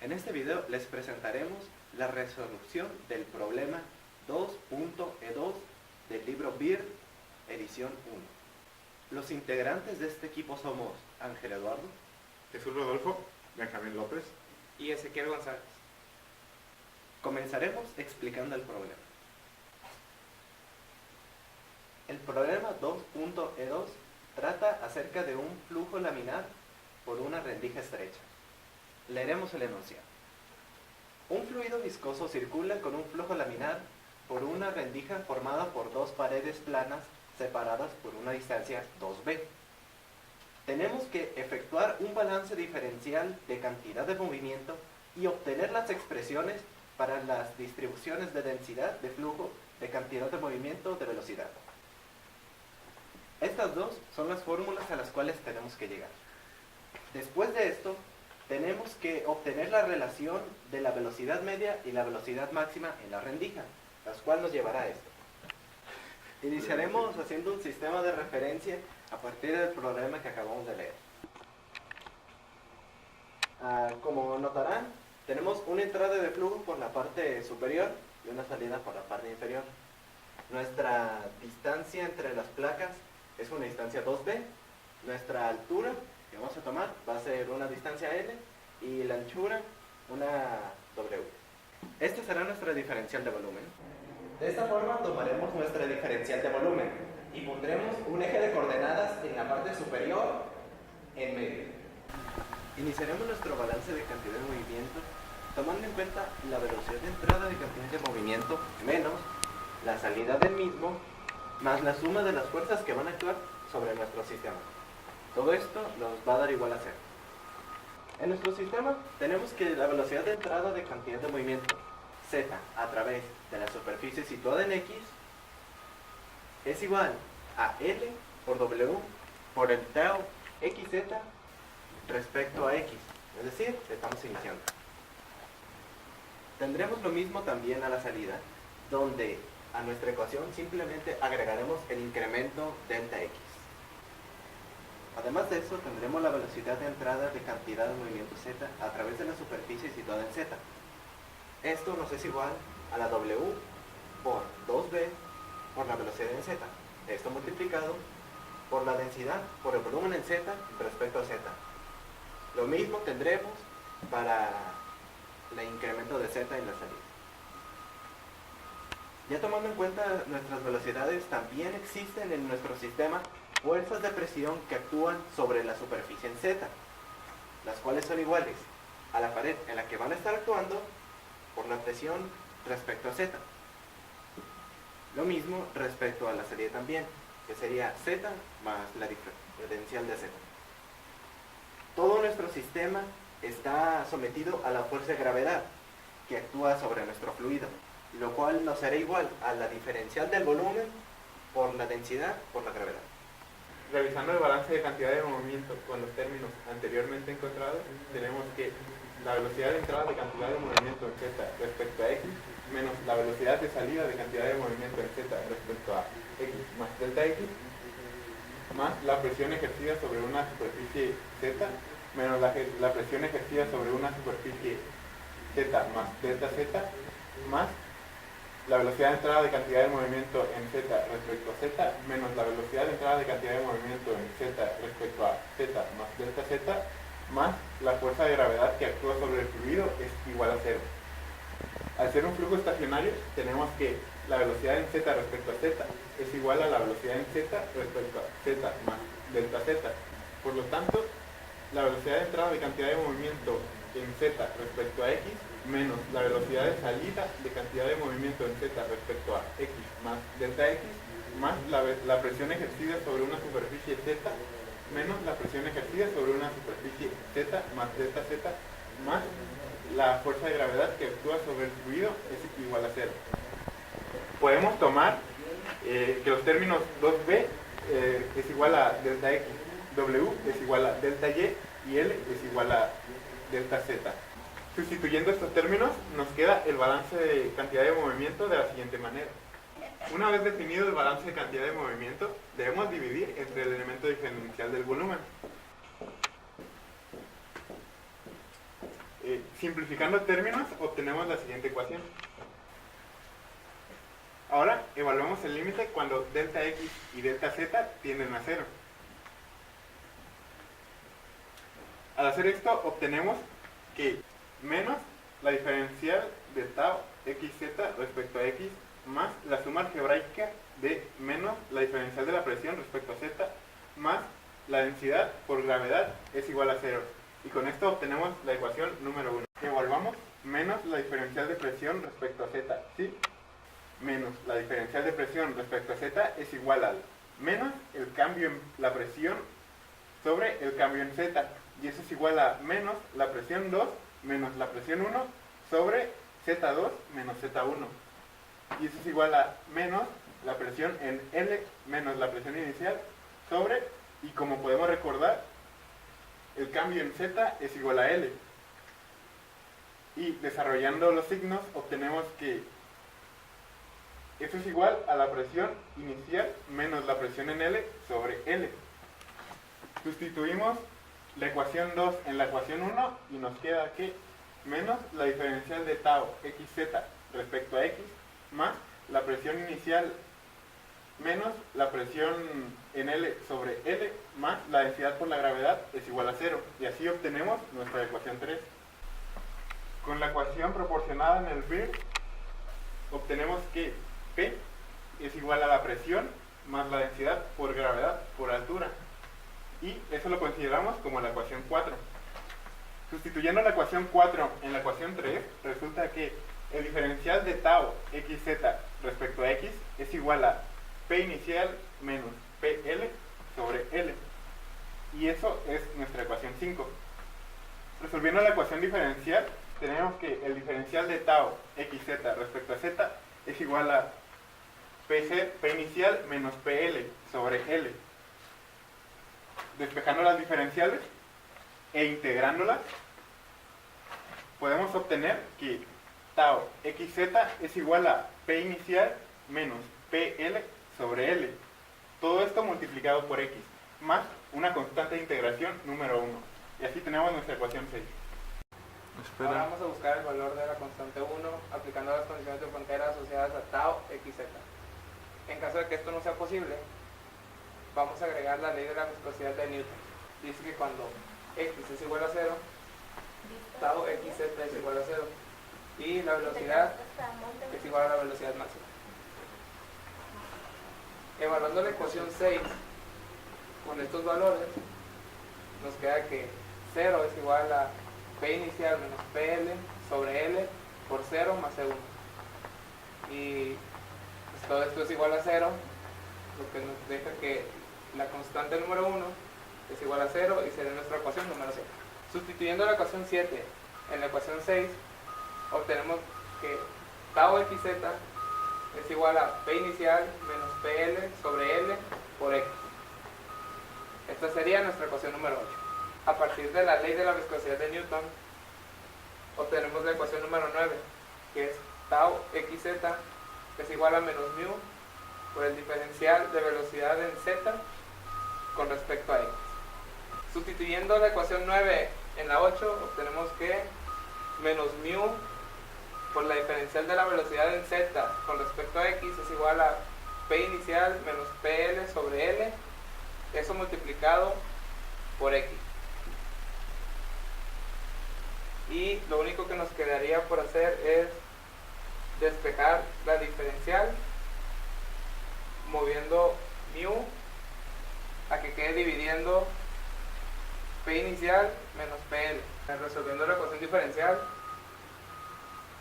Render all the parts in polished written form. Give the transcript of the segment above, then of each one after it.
En este video les presentaremos la resolución del problema 2.E2 del libro BIRD, edición 1. Los integrantes de este equipo somos Ángel Eduardo, Jesús Rodolfo, Benjamín López y Ezequiel González. Comenzaremos explicando el problema. El problema 2.E2 trata acerca de un flujo laminar por una rendija estrecha. Leeremos el enunciado. Un fluido viscoso circula con un flujo laminar por una rendija formada por dos paredes planas separadas por una distancia 2b. Tenemos que efectuar un balance diferencial de cantidad de movimiento y obtener las expresiones para las distribuciones de densidad de flujo, de cantidad de movimiento, de velocidad. Estas dos son las fórmulas a las cuales tenemos que llegar. Después de esto, tenemos que obtener la relación de la velocidad media y la velocidad máxima en la rendija, la cual nos llevará a esto. Iniciaremos haciendo un sistema de referencia a partir del problema que acabamos de leer. Como notarán, tenemos una entrada de flujo por la parte superior y una salida por la parte inferior. Nuestra distancia entre las placas es una distancia 2b. Nuestra altura que vamos a tomar va a ser una distancia L y la anchura una W. Esta será nuestra diferencial de volumen. De esta forma tomaremos nuestra diferencial de volumen y pondremos un eje de coordenadas en la parte superior en medio. Iniciaremos nuestro balance de cantidad de movimiento tomando en cuenta la velocidad de entrada de cantidad de movimiento menos la salida del mismo más la suma de las fuerzas que van a actuar sobre nuestro sistema. Todo esto nos va a dar igual a 0. En nuestro sistema tenemos que la velocidad de entrada de cantidad de movimiento z a través de la superficie situada en x es igual a L por W por el tau xz respecto a x, es decir, estamos iniciando. Tendremos lo mismo también a la salida, donde a nuestra ecuación simplemente agregaremos el incremento delta x. Además de eso, tendremos la velocidad de entrada de cantidad de movimiento z a través de la superficie situada en z. Esto nos es igual a la W por 2b por la velocidad en z. Esto multiplicado por la densidad por el volumen en z respecto a z. Lo mismo tendremos para el incremento de z en la salida. Ya tomando en cuenta nuestras velocidades, también existen en nuestro sistema fuerzas de presión que actúan sobre la superficie en z, las cuales son iguales a la pared en la que van a estar actuando por la presión respecto a z. Lo mismo respecto a la salida también, que sería z más la diferencial de z. Todo nuestro sistema está sometido a la fuerza de gravedad que actúa sobre nuestro fluido, lo cual nos será igual a la diferencial del volumen por la densidad por la gravedad. Revisando el balance de cantidad de movimiento con los términos anteriormente encontrados, tenemos que la velocidad de entrada de cantidad de movimiento en z respecto a x menos la velocidad de salida de cantidad de movimiento en z respecto a x más delta x más la presión ejercida sobre una superficie z menos la presión ejercida sobre una superficie z más delta z más la velocidad de entrada de cantidad de movimiento en z respecto a z menos la velocidad de entrada de cantidad de movimiento en z respecto a z más delta z más la fuerza de gravedad que actúa sobre el fluido es igual a 0. Al ser un flujo estacionario, tenemos que la velocidad en z respecto a z es igual a la velocidad en z respecto a z más delta z. Por lo tanto, la velocidad de entrada de cantidad de movimiento en z respecto a x menos la velocidad de salida de cantidad de movimiento en z respecto a x más delta x más la presión ejercida sobre una superficie z menos la presión ejercida sobre una superficie z más delta z más la fuerza de gravedad que actúa sobre el fluido es igual a 0. Podemos tomar que los términos 2b es igual a delta x, w es igual a delta y y L es igual a delta Z. Sustituyendo estos términos, nos queda el balance de cantidad de movimiento de la siguiente manera. Una vez definido el balance de cantidad de movimiento, debemos dividir entre el elemento diferencial del volumen. Simplificando términos, obtenemos la siguiente ecuación. Ahora evaluamos el límite cuando delta x y delta z tienden a 0. Al hacer esto, obtenemos que menos la diferencial de tau xz respecto a x más la suma algebraica de menos la diferencial de la presión respecto a z más la densidad por gravedad es igual a 0. Y con esto obtenemos la ecuación número 1. Evaluamos menos la diferencial de presión respecto a z, ¿sí? Menos la diferencial de presión respecto a z es igual al menos el cambio en la presión sobre el cambio en z. Y eso es igual a menos la presión 2 menos la presión 1 sobre z2 menos z1. Y eso es igual a menos la presión en L menos la presión inicial sobre, y como podemos recordar, el cambio en z es igual a L. Y desarrollando los signos obtenemos que eso es igual a la presión inicial menos la presión en L sobre L. Sustituimos la ecuación 2 en la ecuación 1 y nos queda que menos la diferencial de tau xz respecto a x más la presión inicial menos la presión en L sobre L más la densidad por la gravedad es igual a 0. Y así obtenemos nuestra ecuación 3. Con la ecuación proporcionada en el BIR obtenemos que P es igual a la presión más la densidad por gravedad por altura. Y eso lo consideramos como la ecuación 4. Sustituyendo la ecuación 4 en la ecuación 3, resulta que el diferencial de tau xz respecto a x es igual a P inicial menos PL sobre L. Y eso es nuestra ecuación 5. Resolviendo la ecuación diferencial, tenemos que el diferencial de tau xz respecto a z es igual a P inicial menos PL sobre L. Despejando las diferenciales e integrándolas, podemos obtener que tau xz es igual a P inicial menos PL sobre L. Todo esto multiplicado por x, más una constante de integración número 1. Y así tenemos nuestra ecuación 6. Ahora vamos a buscar el valor de la constante 1 aplicando las condiciones de frontera asociadas a tau xz. En caso de que esto no sea posible, vamos a agregar la ley de la viscosidad de Newton. Dice que cuando x es igual a 0, tau xz es igual a 0 y la velocidad es igual a la velocidad máxima. Evaluando la ecuación 6 con estos valores, nos queda que 0 es igual a P inicial menos PL sobre L por 0 más E1. Y pues todo esto es igual a 0, lo que nos deja que la constante número 1 es igual a 0 y sería nuestra ecuación número 7. Sustituyendo la ecuación 7 en la ecuación 6, obtenemos que tau xz es igual a P inicial menos PL sobre L por X. Esta sería nuestra ecuación número 8. A partir de la ley de la viscosidad de Newton, obtenemos la ecuación número 9, que es tau xz es igual a menos mu por el diferencial de velocidad en z con respecto a x. Sustituyendo la ecuación 9 en la 8, obtenemos que menos mu por la diferencial de la velocidad en z con respecto a x es igual a P inicial menos PL sobre L, eso multiplicado por x. Y lo único que nos quedaría por hacer es despejar la diferencial moviendo mu a que quede dividiendo P inicial menos PL. Resolviendo la ecuación diferencial,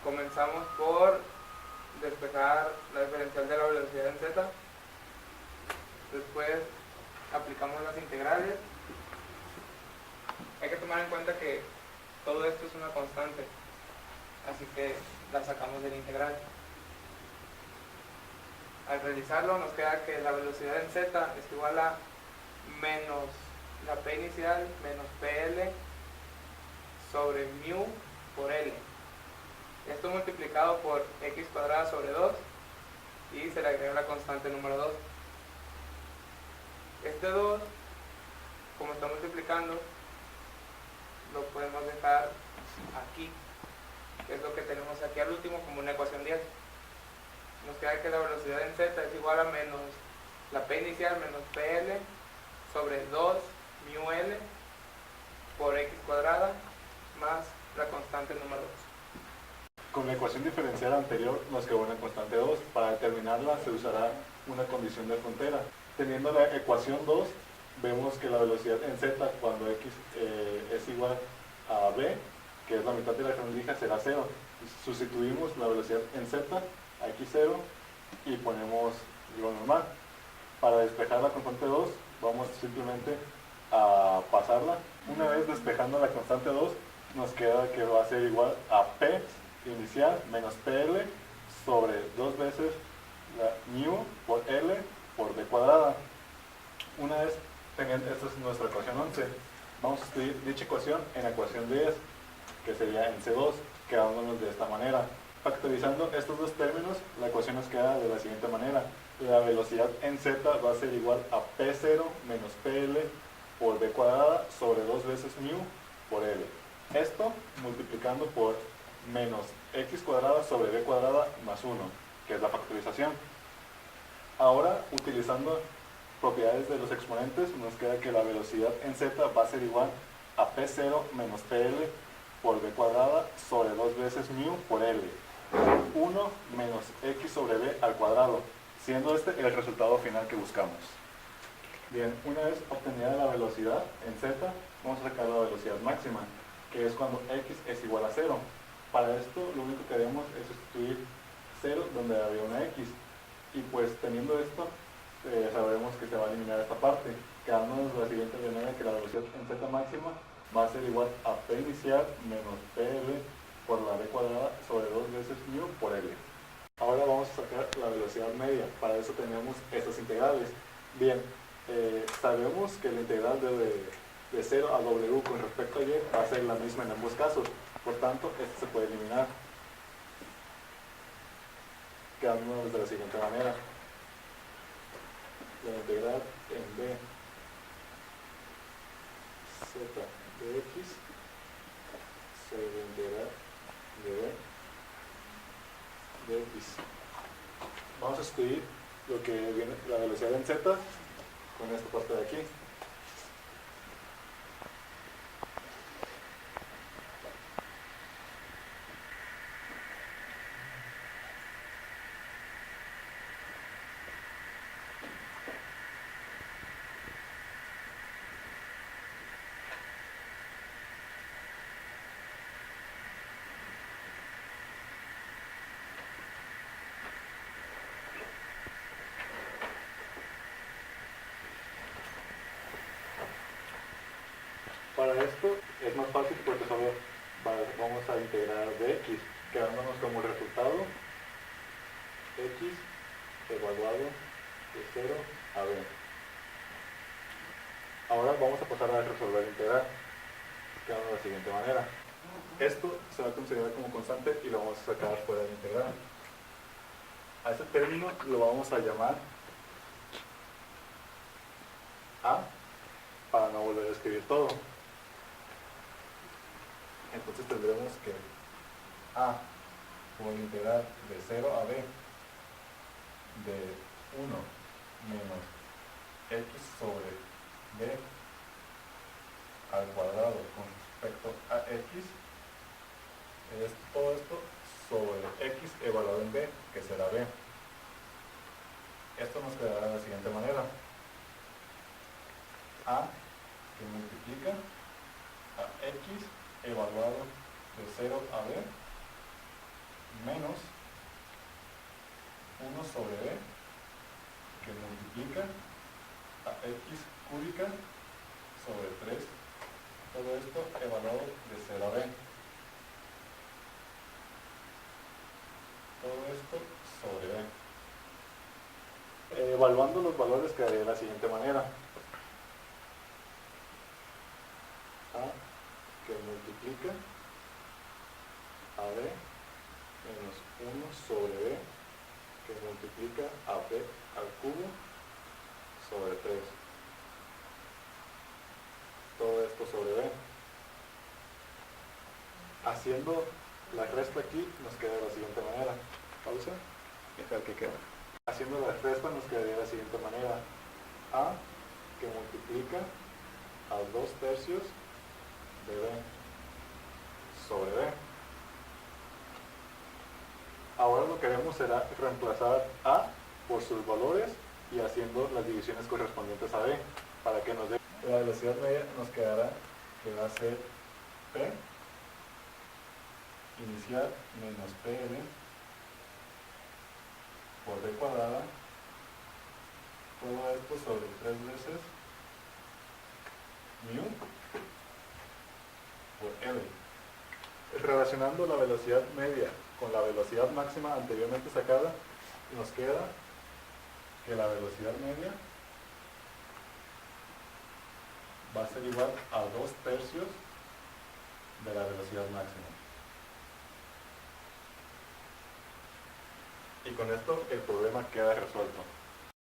comenzamos por despejar la diferencial de la velocidad en z, después aplicamos las integrales. Hay que tomar en cuenta que todo esto es una constante, así que la sacamos del integral. Al realizarlo nos queda que la velocidad en z es igual a menos la P inicial menos PL sobre mu por L. Esto multiplicado por x cuadrada sobre 2 y se le agrega la constante número 2. Este 2, como está multiplicando, lo podemos dejar aquí, que es lo que tenemos aquí al último como una ecuación 10. Nos queda que la velocidad en z es igual a menos la p inicial menos pl sobre 2 mu l por x cuadrada más la constante número 2. Con la ecuación diferencial anterior nos quedó una constante 2. Para determinarla se usará una condición de frontera. Teniendo la ecuación 2, vemos que la velocidad en z cuando x es igual a b, que es la mitad de la rendija, será 0. Sustituimos la velocidad en z a x0 y ponemos lo normal. Para despejar la constante 2, vamos simplemente a pasarla. Una vez despejando la constante 2, nos queda que va a ser igual a p inicial menos pl sobre 2 veces la mu por l por b cuadrada. Una vez teniendo, esta es nuestra ecuación 11, vamos a escribir dicha ecuación en la ecuación 10, que sería en C2, quedándonos de esta manera. Factorizando estos dos términos, la ecuación nos queda de la siguiente manera. La velocidad en z va a ser igual a p0 menos pl por b cuadrada sobre 2 veces mu por l. Esto multiplicando por menos x cuadrada sobre b cuadrada más 1, que es la factorización. Ahora, utilizando propiedades de los exponentes, nos queda que la velocidad en z va a ser igual a p0 menos pl por b cuadrada sobre 2 veces mu por l. 1 menos x sobre b al cuadrado, siendo este el resultado final que buscamos. Bien, una vez obtenida la velocidad en z, vamos a sacar la velocidad máxima, que es cuando x es igual a 0. Para esto lo único que haremos es sustituir 0 donde había una x, y pues teniendo esto sabremos que se va a eliminar esta parte, quedándonos de la siguiente manera, que la velocidad en z máxima va a ser igual a p inicial menos pl por la b cuadrada sobre 2 veces mu por l. Ahora vamos a sacar la velocidad media. Para eso tenemos estas integrales. Bien, sabemos que la integral de 0 a w con respecto a y va a ser la misma en ambos casos. Por tanto, esto se puede eliminar, quedándonos de la siguiente manera. La integral en b z de x sobre la integral de b de x. Vamos a escribir lo que viene la velocidad en z con esta parte de aquí. Para esto es más fácil porque solo vamos a integrar dx, quedándonos como resultado x evaluado de 0 a b. Ahora vamos a pasar a resolver la integral, quedando de la siguiente manera. Esto se va a considerar como constante y lo vamos a sacar fuera de la integral. A este término lo vamos a llamar a, para no volver a escribir todo. Entonces tendremos que a por integral de 0 a b de 1 menos x sobre b al cuadrado con respecto a x es todo esto sobre x evaluado en b, que será b. Esto nos quedará de la siguiente manera: a que multiplica a x evaluado de 0 a b menos 1 sobre b que multiplica a x cúbica sobre 3, todo esto evaluado de 0 a b. Todo esto sobre b. Evaluando los valores quedaría de la siguiente manera: a que multiplica a b menos 1 sobre b que multiplica a b al cubo sobre 3. Todo esto sobre b. Haciendo la resta aquí nos queda de la siguiente manera. Pausa. Dejar que quede. Haciendo la resta nos quedaría de la siguiente manera. A que multiplica a 2/3 de B sobre B. Ahora lo que haremos será reemplazar A por sus valores y haciendo las divisiones correspondientes a B para que nos dé la velocidad media. Nos quedará que va a ser P inicial menos PL por D cuadrada, todo esto sobre 3 veces mu por L. Relacionando la velocidad media con la velocidad máxima anteriormente sacada, nos queda que la velocidad media va a ser igual a 2/3 de la velocidad máxima. Y con esto el problema queda resuelto.